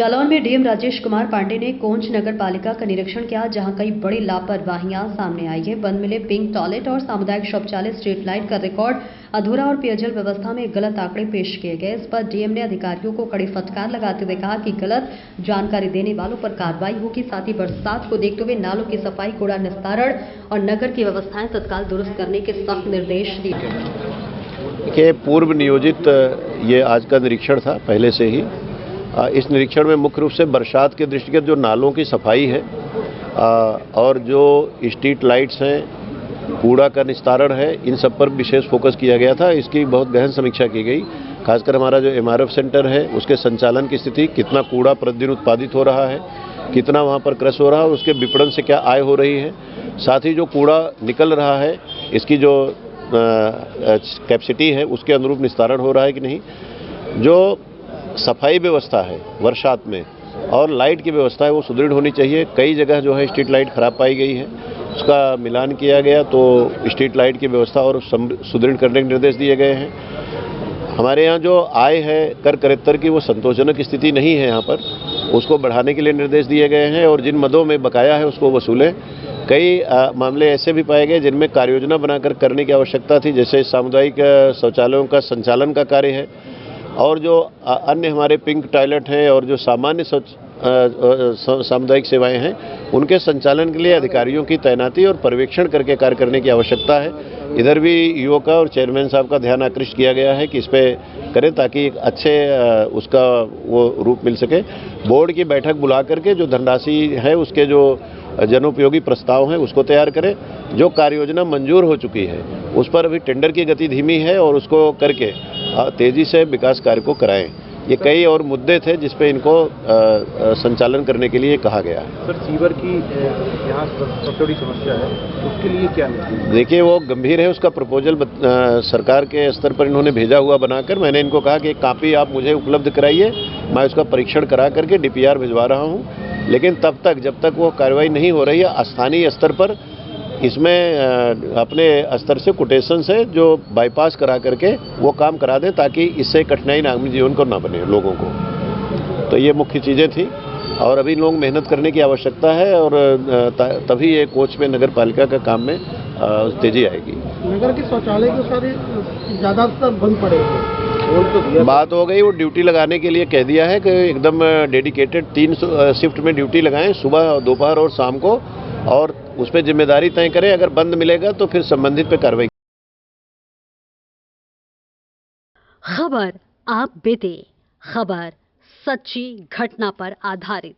जालौन में डीएम राजेश कुमार पांडे ने कोंच नगर पालिका का निरीक्षण किया, जहां कई बड़ी लापरवाहियां सामने आई है। बंद मिले पिंक टॉयलेट और सामुदायिक शौचालय, स्ट्रीट लाइट का रिकॉर्ड अधूरा और पेयजल व्यवस्था में गलत आंकड़े पेश किए गए। इस पर डीएम ने अधिकारियों को कड़ी फटकार लगाते हुए कहा कि गलत जानकारी देने वालों पर कार्रवाई होगी। साथ ही बरसात को देखते हुए नालों की सफाई, कूड़ा निस्तारण और नगर की व्यवस्थाएं तत्काल दुरुस्त करने के सख्त निर्देश दिए के पूर्व नियोजित ये आज का निरीक्षण था। पहले से ही इस निरीक्षण में मुख्य रूप से बरसात के दृष्टिगत जो नालों की सफाई है और जो स्ट्रीट लाइट्स हैं, कूड़ा का निस्तारण है, इन सब पर विशेष फोकस किया गया था। इसकी बहुत गहन समीक्षा की गई। खासकर हमारा जो एमआरएफ सेंटर है उसके संचालन की स्थिति, कितना कूड़ा प्रतिदिन उत्पादित हो रहा है, कितना वहाँ पर क्रश हो रहा है और उसके विपणन से क्या आय हो रही है। साथ ही जो कूड़ा निकल रहा है इसकी जो कैपेसिटी है उसके अनुरूप निस्तारण हो रहा है कि नहीं। जो सफाई व्यवस्था है बरसात में और लाइट की व्यवस्था है वो सुदृढ़ होनी चाहिए। कई जगह जो है स्ट्रीट लाइट खराब पाई गई है, उसका मिलान किया गया तो स्ट्रीट लाइट की व्यवस्था और सुदृढ़ करने के निर्देश दिए गए हैं। हमारे यहाँ जो आय है कर करेत्तर की वो संतोषजनक स्थिति नहीं है, यहाँ पर उसको बढ़ाने के लिए निर्देश दिए गए हैं और जिन मदों में बकाया है उसको वसूलें। कई मामले ऐसे भी पाए गए जिनमें कार्ययोजना बनाकर करने की आवश्यकता थी, जैसे सामुदायिक शौचालयों का संचालन का कार्य है और जो अन्य हमारे पिंक टॉयलेट हैं और जो सामान्य सामुदायिक सेवाएं हैं उनके संचालन के लिए अधिकारियों की तैनाती और पर्यवेक्षण करके कार्य करने की आवश्यकता है। इधर भी ईओ का और चेयरमैन साहब का ध्यान आकृष्ट किया गया है कि इस पे करें ताकि एक अच्छे उसका वो रूप मिल सके। बोर्ड की बैठक बुला करके जो धनराशि है उसके जो जनोपयोगी प्रस्ताव हैं उसको तैयार करें। जो कार्ययोजना मंजूर हो चुकी है उस पर अभी टेंडर की गति धीमी है और उसको करके तेजी से विकास कार्य को कराएं। ये कई और मुद्दे थे जिस पे इनको संचालन करने के लिए कहा गया है। सर, सीवर की यहाँ सबसे बड़ी समस्या है, उसके लिए क्या है? देखिए वो गंभीर है। उसका प्रपोजल सरकार के स्तर पर इन्होंने भेजा हुआ बनाकर, मैंने इनको कहा कि एक कापी आप मुझे उपलब्ध कराइए, मैं उसका परीक्षण करा करके डीपीआर भिजवा रहा हूँ। लेकिन तब तक जब तक वो कार्रवाई नहीं हो रही है स्थानीय स्तर पर इसमें अपने स्तर से कोटेशन से जो बाईपास करा करके वो काम करा दें ताकि इससे कठिनाई आम जीवन को ना बने लोगों को। तो ये मुख्य चीज़ें थी और अभी लोग मेहनत करने की आवश्यकता है और तभी ये कोच में नगर पालिका का काम में तेजी आएगी। नगर के शौचालय के सारे ज़्यादातर बंद पड़े हैं। बात हो गई, वो ड्यूटी लगाने के लिए कह दिया है कि एकदम डेडिकेटेड 3 शिफ्ट में ड्यूटी लगाएं, सुबह, दोपहर और शाम को, और उस पर जिम्मेदारी तय करें। अगर बंद मिलेगा तो फिर संबंधित पे कार्रवाई। खबर आप बेटे, खबर सच्ची घटना पर आधारित।